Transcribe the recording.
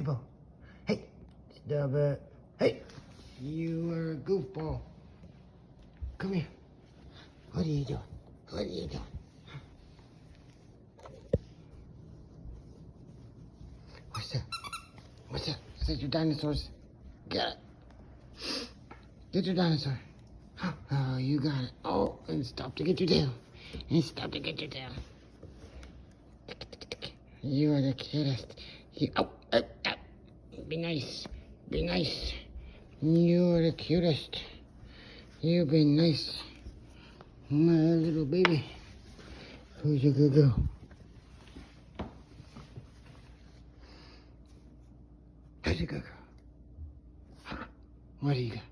Beau. Hey, stop it. Hey, you are a goofball. Come here. What are you doing? What are you doing? What's that? What's that? Is that your dinosaurs? Get it. Get your dinosaur. Oh, you got it. Oh, and stop to get you down. And stop to get you down. You are the cutest. Oh. Be nice. Be nice. You are the cutest. You be nice. My little baby. Who's your good girl? Who's your good girl? What do you got?